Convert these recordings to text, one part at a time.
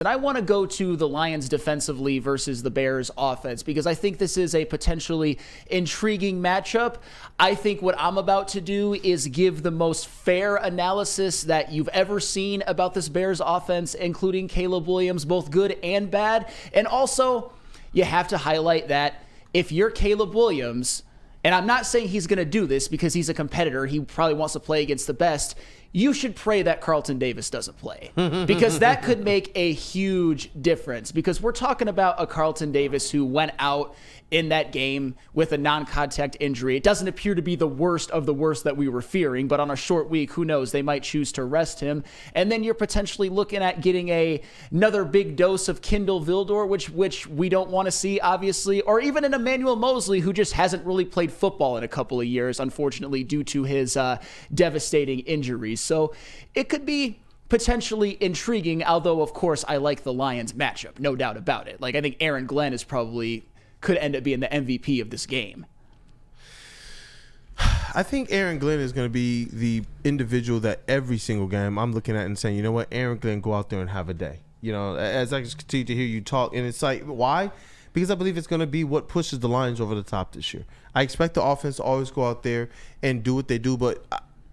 And I want to go to the Lions defensively versus the Bears offense because I think this is a potentially intriguing matchup. I think what I'm about to do is give the most fair analysis that you've ever seen about this Bears offense, including Caleb Williams, both good and bad. And also, you have to highlight that if you're Caleb Williams, and I'm not saying he's going to do this because he's a competitor, he probably wants to play against the best, you should pray that Carlton Davis doesn't play because that could make a huge difference because we're talking about a Carlton Davis who went out in that game with a non-contact injury. It doesn't appear to be the worst of the worst that we were fearing, but on a short week, who knows? They might choose to rest him. And then you're potentially looking at getting another big dose of Kindle Vildor, which we don't want to see, obviously, or even an Emmanuel Mosley, who just hasn't really played football in a couple of years, unfortunately, due to his devastating injuries. So it could be potentially intriguing, although, of course, I like the Lions matchup, no doubt about it. Like, I think Aaron Glenn is probably could end up being the MVP of this game. I think Aaron Glenn is going to be the individual that every single game I'm looking at and saying, you know what, Aaron Glenn, go out there and have a day. You know, as I just continue to hear you talk, and it's like, why? Because I believe it's going to be what pushes the Lions over the top this year. I expect the offense to always go out there and do what they do, but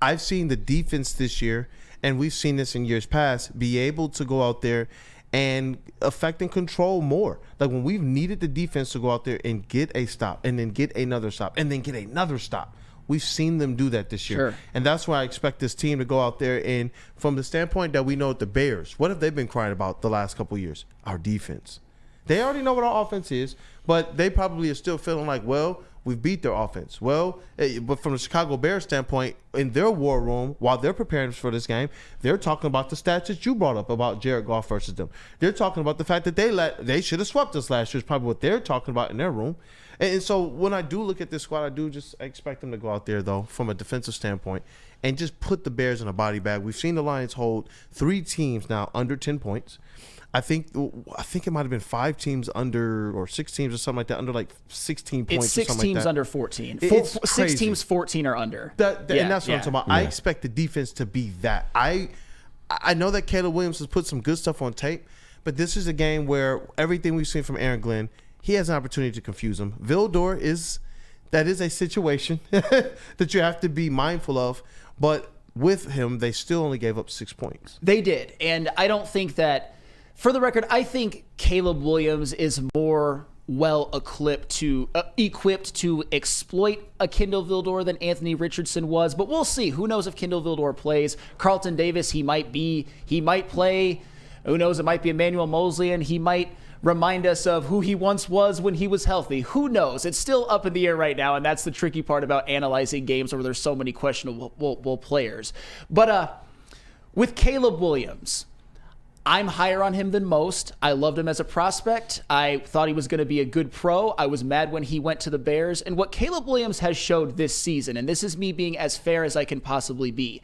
I've seen the defense this year, and we've seen this in years past, be able to go out there and affect and control more. Like when we've needed the defense to go out there and get a stop and then get another stop and then get another stop. We've seen them do that this year. Sure. And that's why I expect this team to go out there and from the standpoint that we know the Bears, what have they been crying about the last couple of years? Our defense. They already know what our offense is, but they probably are still feeling like, well, we've beat their offense. Well, but from the Chicago Bears standpoint, in their war room, while they're preparing for this game, they're talking about the stats that you brought up about Jared Goff versus them. They're talking about the fact that they should have swept us last year is probably what they're talking about in their room. And so when I do look at this squad, I do just expect them to go out there, though, from a defensive standpoint, and just put the Bears in a body bag. We've seen the Lions hold 3 teams now under 10 points. I think it might have been 5 teams under or 6 teams or something like that under like 16 points. It's 6 or something teams like that. Under 14. It's 6 teams, 14 are under. And that's what I'm talking about. Yeah. I expect the defense to be that. I know that Caleb Williams has put some good stuff on tape, but this is a game where everything we've seen from Aaron Glenn, he has an opportunity to confuse him. Vildor is a situation that you have to be mindful of, but with him, they still only gave up 6 points. They did, and I don't think that. For the record, I think Caleb Williams is more equipped to exploit a Kindle Vildor than Anthony Richardson was, but we'll see. Who knows if Kindle Vildor plays? Carlton Davis, he might play. Who knows? It might be Emmanuel Mosley, and he might remind us of who he once was when he was healthy. Who knows? It's still up in the air right now, and that's the tricky part about analyzing games where there's so many questionable players. But with Caleb Williams, I'm higher on him than most. I loved him as a prospect. I thought he was going to be a good pro. I was mad when he went to the Bears. And what Caleb Williams has showed this season, and this is me being as fair as I can possibly be,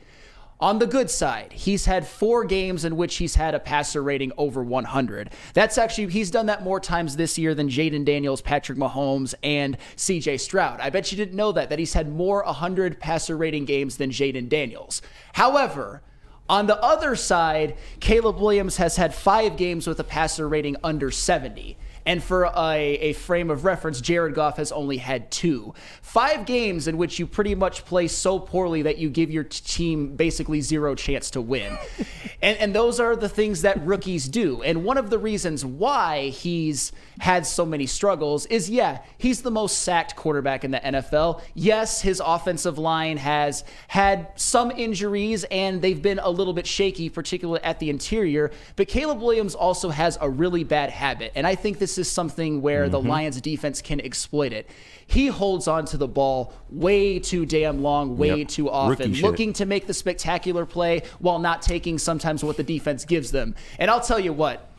on the good side, he's had 4 games in which he's had a passer rating over 100. He's done that more times this year than Jaden Daniels, Patrick Mahomes, and CJ Stroud. I bet you didn't know that he's had more 100 passer rating games than Jaden Daniels. However, on the other side, Caleb Williams has had 5 games with a passer rating under 70. And for a frame of reference, Jared Goff has only had 2. 5 games in which you pretty much play so poorly that you give your team basically 0 chance to win. And those are the things that rookies do. And one of the reasons why he's had so many struggles is, he's the most sacked quarterback in the NFL. Yes, his offensive line has had some injuries, and they've been a little bit shaky, particularly at the interior. But Caleb Williams also has a really bad habit, and I think this is something where the Lions defense can exploit it. He holds on to the ball way too damn long, way too often, looking to make the spectacular play while not taking sometimes what the defense gives them. And I'll tell you what,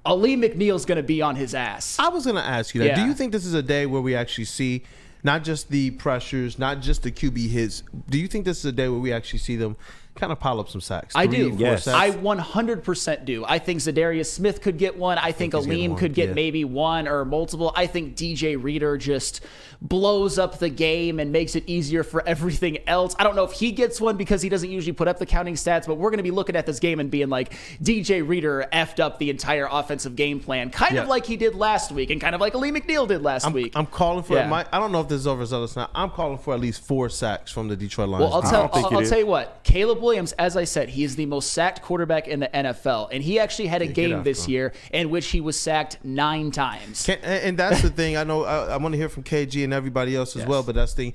Ali McNeil's going to be on his ass. I was going to ask you that. Do you think this is a day where we actually see not just the pressures, not just the QB hits? Do you think this is a day where we actually see them kind of pile up some sacks. I do. 4 Yes. sacks. I 100% do. I think Zadarius Smith could get one. I think he's getting Aleem one, could get yeah. maybe one or multiple. I think DJ Reader just blows up the game and makes it easier for everything else. I don't know if he gets one because he doesn't usually put up the counting stats, but we're going to be looking at this game and being like, DJ Reader effed up the entire offensive game plan, kind of like he did last week and kind of like Aleem McNeil did last week. I'm calling for Yeah. I don't know if this is overzealous now. I'm calling for at least 4 sacks from the Detroit Lions. Well, I'll think it tell you what. Caleb Williams, as I said, he is the most sacked quarterback in the NFL, and he actually had a game this year in which he was sacked 9 times. And that's the thing. I know I want to hear from KG and everybody else as well, but that's the thing.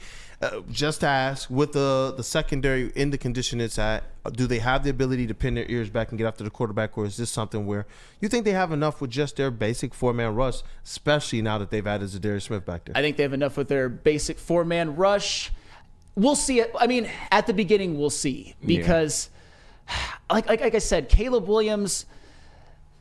Just to ask, with the secondary in the condition it's at, do they have the ability to pin their ears back and get after the quarterback, or is this something where you think they have enough with just their basic 4-man rush, especially now that they've added Zadarius Smith back there? I think they have enough with their basic 4-man rush. We'll see it. I mean, at the beginning, we'll see. Because, like I said, Caleb Williams,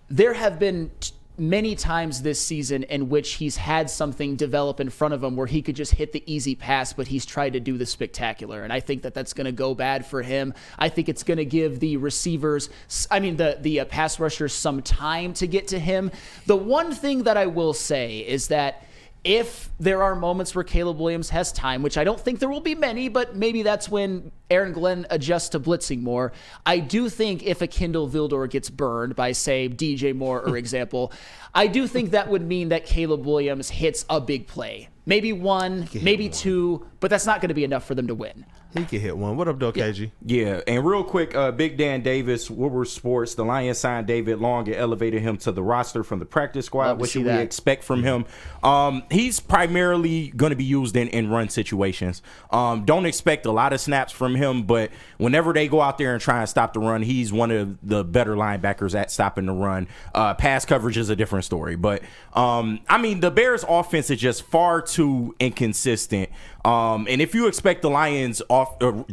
there have been many times this season in which he's had something develop in front of him where he could just hit the easy pass, but he's tried to do the spectacular. And I think that that's going to go bad for him. I think it's going to give the receivers, the pass rushers some time to get to him. The one thing that I will say is that if there are moments where Caleb Williams has time, which I don't think there will be many, but maybe that's when Aaron Glenn adjusts to blitzing more. I do think if a Kindle Vildor gets burned by, say, DJ Moore, or example, I do think that would mean that Caleb Williams hits a big play. Maybe 1, maybe 2, but that's not going to be enough for them to win. He can hit one. What up, though, KG? Yeah, and real quick, Big Dan Davis, Woodward Sports, the Lions signed David Long and elevated him to the roster from the practice squad. Love to What see should we that. expect from him? He's primarily going to be used in run situations. Don't expect a lot of snaps from him, but whenever they go out there and try and stop the run, he's one of the better linebackers at stopping the run. Pass coverage is a different story, but the Bears' offense is just far too inconsistent. And if you expect the Lions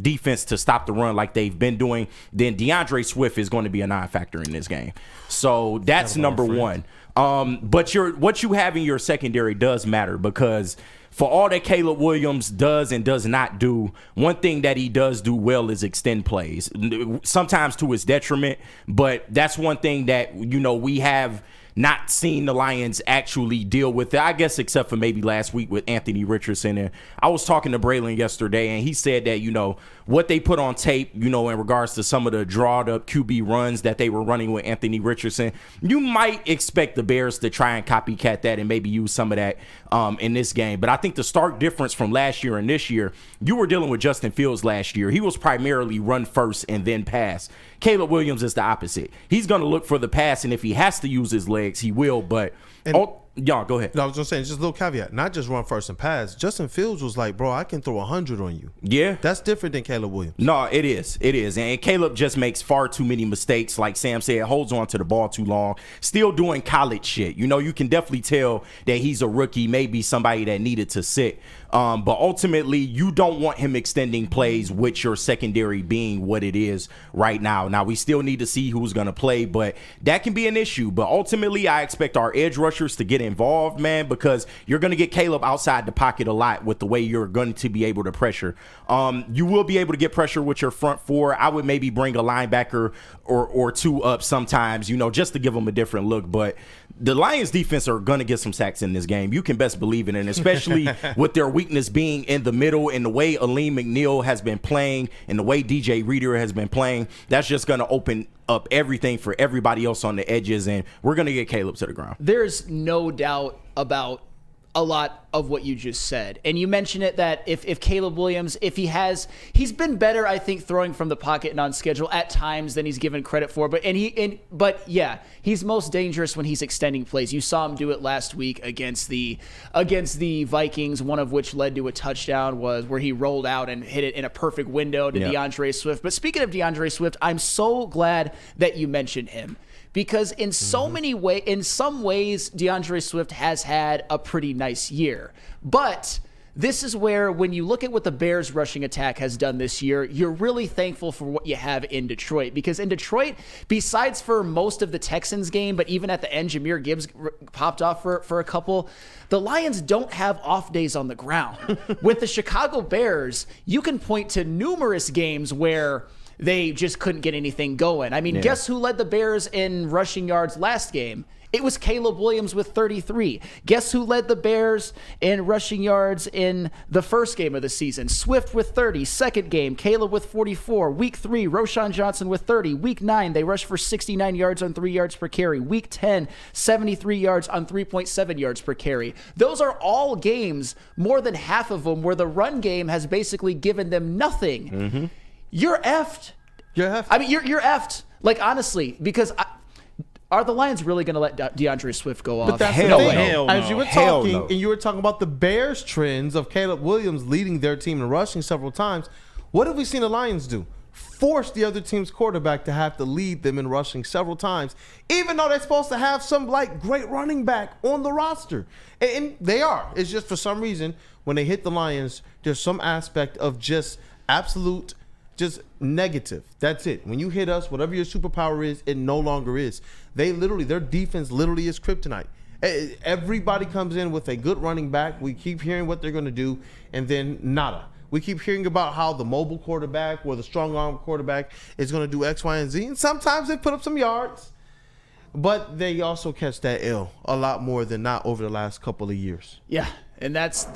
defense to stop the run like they've been doing, then DeAndre Swift is going to be a non-factor in this game. So that's number one. But what you have in your secondary does matter, because for all that Caleb Williams does and does not do, one thing that he does do well is extend plays, sometimes to his detriment. But that's one thing that, we have not seen the Lions actually deal with it, I guess, except for maybe last week with Anthony Richardson. And I was talking to Braylon yesterday, and he said that, what they put on tape, in regards to some of the drawed up QB runs that they were running with Anthony Richardson, you might expect the Bears to try and copycat that and maybe use some of that in this game. But I think the stark difference from last year and this year, you were dealing with Justin Fields last year. He was primarily run first and then pass. Caleb Williams is the opposite. He's going to look for the pass, and if he has to use his legs, he will. But y'all, go ahead. No, I was just saying, just a little caveat. Not just run first and pass. Justin Fields was like, bro, I can throw 100 on you. Yeah. That's different than Caleb Williams. No, it is. It is. And Caleb just makes far too many mistakes. Like Sam said, holds on to the ball too long. Still doing college shit. You can definitely tell that he's a rookie, maybe somebody that needed to sit. But ultimately, you don't want him extending plays with your secondary being what it is right now. Now, we still need to see who's going to play, but that can be an issue. But ultimately, I expect our edge rushers to get involved, man, because you're going to get Caleb outside the pocket a lot with the way you're going to be able to pressure. You will be able to get pressure with your front four. I would maybe bring a linebacker or two up sometimes, just to give them a different look. But the Lions defense are going to get some sacks in this game. You can best believe it, and especially with their weakness being in the middle and the way Aleem McNeil has been playing and the way DJ Reader has been playing, that's just going to open up everything for everybody else on the edges, and we're going to get Caleb to the ground. There's no doubt about a lot of what you just said. And you mentioned it that if Caleb Williams, he's been better, I think, throwing from the pocket and on schedule at times than he's given credit for. But he's most dangerous when he's extending plays. You saw him do it last week against the Vikings, one of which led to a touchdown was where he rolled out and hit it in a perfect window to DeAndre Swift. But speaking of DeAndre Swift, I'm so glad that you mentioned him. Because in some ways, DeAndre Swift has had a pretty nice year. But this is where, when you look at what the Bears rushing attack has done this year, you're really thankful for what you have in Detroit. Because in Detroit, besides for most of the Texans game, but even at the end, Jahmyr Gibbs popped off for a couple, the Lions don't have off days on the ground. With the Chicago Bears, you can point to numerous games where they just couldn't get anything going. I mean, guess who led the Bears in rushing yards last game? It was Caleb Williams with 33. Guess who led the Bears in rushing yards in the first game of the season? Swift with 30. Second game, Caleb with 44. Week 3, Roschon Johnson with 30. Week 9, they rushed for 69 yards on 3 yards per carry. Week 10, 73 yards on 3.7 yards per carry. Those are all games, more than half of them, where the run game has basically given them nothing. You're effed. You're effed. I mean, you're effed. Like, honestly, because are the Lions really going to let DeAndre Swift go off? But that's Hell the thing. no. Hell no. As you were Hell talking, no. and you were talking about the Bears' trends of Caleb Williams leading their team in rushing several times, what have we seen the Lions do? Force the other team's quarterback to have to lead them in rushing several times, even though they're supposed to have some like great running back on the roster. And they are. It's just for some reason, when they hit the Lions, there's some aspect of just absolute just negative. That's it. When you hit us, whatever your superpower is, it no longer is. Their defense literally is kryptonite. Everybody comes in with a good running back. We keep hearing what they're going to do, and then nada. We keep hearing about how the mobile quarterback or the strong arm quarterback is going to do X, Y, and Z. And sometimes they put up some yards, but they also catch that L a lot more than not over the last couple of years. Yeah. And that's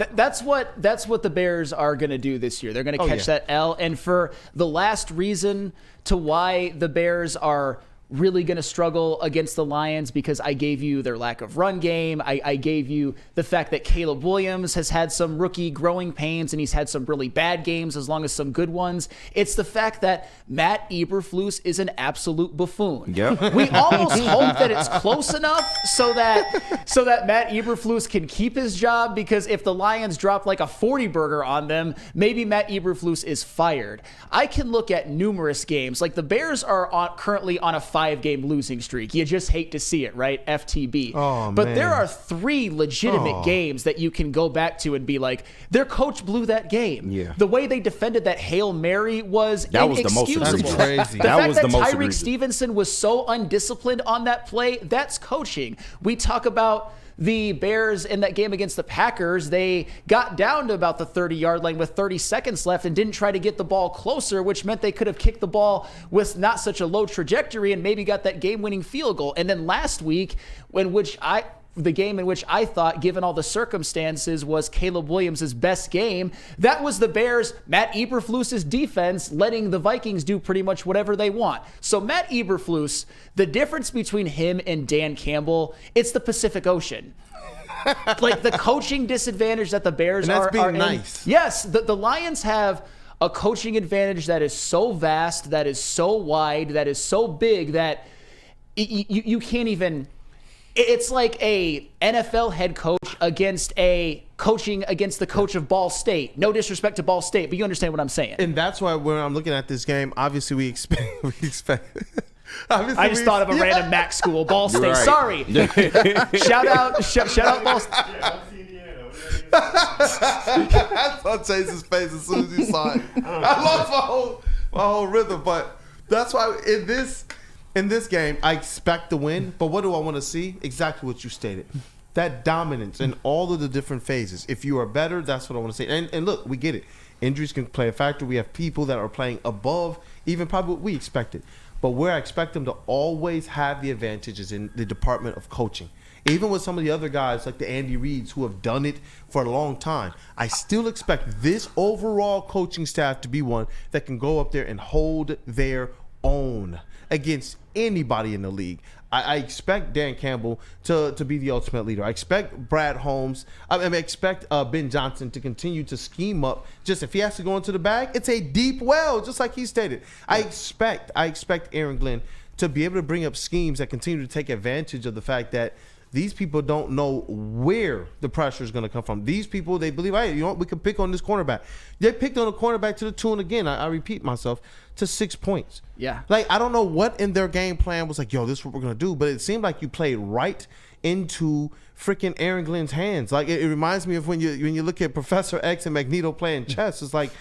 what the Bears are going to do this year. They're going to catch that L. And for the last reason to why the Bears are really going to struggle against the Lions, because I gave you their lack of run game. I gave you the fact that Caleb Williams has had some rookie growing pains and he's had some really bad games as long as some good ones. It's the fact that Matt Eberflus is an absolute buffoon. Yep. We almost hope that it's close enough so that Matt Eberflus can keep his job, because if the Lions drop like a 40 burger on them, maybe Matt Eberflus is fired. I can look at numerous games. Like the Bears are currently on a 5-game losing streak. You just hate to see it, right? FTB. Oh, but man. there are 3 legitimate games that you can go back to and be like, their coach blew that game. Yeah. The way they defended that Hail Mary was That was the most inexcusable. That's crazy. The That fact was that the most Tyreek egregious. Stevenson was so undisciplined on that play, that's coaching. We talk about the Bears in that game against the Packers. They got down to about the 30-yard line with 30 seconds left and didn't try to get the ball closer, which meant they could have kicked the ball with not such a low trajectory and maybe got that game-winning field goal. And then last week, the game in which I thought, given all the circumstances, was Caleb Williams' best game, that was the Bears, Matt Eberflus's defense, letting the Vikings do pretty much whatever they want. So Matt Eberflus, the difference between him and Dan Campbell, it's the Pacific Ocean. Like the coaching disadvantage that the Bears And that's are being in. nice. Yes, the Lions have a coaching advantage that is so vast, that is so wide, that is so big that you can't even. It's like a NFL head coach against the coach of Ball State. No disrespect to Ball State, but you understand what I'm saying. And that's why when I'm looking at this game, obviously we expect. Obviously I just thought of a random MAC school, Ball State. right. Sorry. shout out Ball State. I saw Chase's face as soon as he saw it. I lost my whole rhythm. But that's why in this game, I expect to win. But what do I want to see? Exactly what you stated. That dominance in all of the different phases. If you are better, that's what I want to see. And look, we get it. Injuries can play a factor. We have people that are playing above even probably what we expected. But where I expect them to always have the advantage is in the department of coaching. Even with some of the other guys like the Andy Reids who have done it for a long time, I still expect this overall coaching staff to be one that can go up there and hold their own against anybody in the league. I expect Dan Campbell to be the ultimate leader. I expect Brad Holmes. I expect Ben Johnson to continue to scheme up. Just if he has to go into the bag, it's a deep well, just like he stated. I expect Aaron Glenn to be able to bring up schemes that continue to take advantage of the fact that these people don't know where the pressure is going to come from. These people, they believe, hey, you know what, we can pick on this cornerback. They picked on a cornerback to the tune again, I repeat myself, to 6 points. Yeah. Like, I don't know what in their game plan was like, yo, this is what we're going to do. But it seemed like you played right into freaking Aaron Glenn's hands. Like, it reminds me of when you look at Professor X and Magneto playing chess. It's like,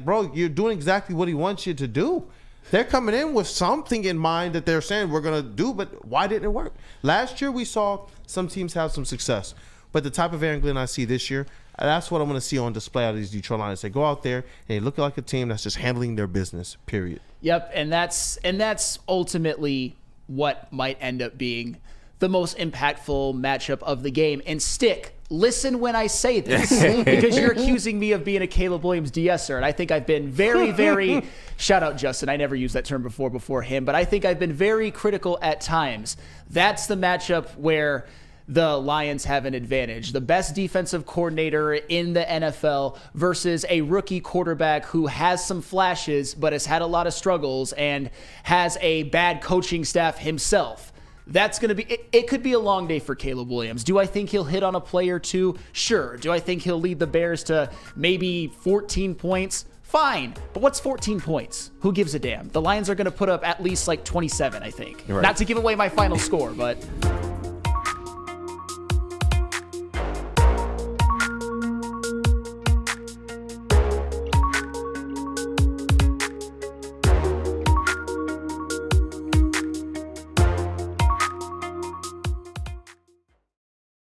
bro, you're doing exactly what he wants you to do. They're coming in with something in mind that they're saying we're going to do, but why didn't it work? Last year we saw some teams have some success, but the type of Aaron Glenn I see this year, that's what I'm going to see on display out of these Detroit Lions. They go out there and they look like a team that's just handling their business, period. Yep, and that's ultimately what might end up being the most impactful matchup of the game. And Stick, listen when I say this, because you're accusing me of being a Caleb Williams de-esser, and I think I've been very, very, shout out Justin, I never used that term before him, but I think I've been very critical at times. That's the matchup where the Lions have an advantage. The best defensive coordinator in the NFL versus a rookie quarterback who has some flashes, but has had a lot of struggles and has a bad coaching staff himself. That's going to be, it could be a long day for Caleb Williams. Do I think he'll hit on a play or two? Sure. Do I think he'll lead the Bears to maybe 14 points? Fine. But what's 14 points? Who gives a damn? The Lions are going to put up at least like 27, I think. Right. Not to give away my final score, but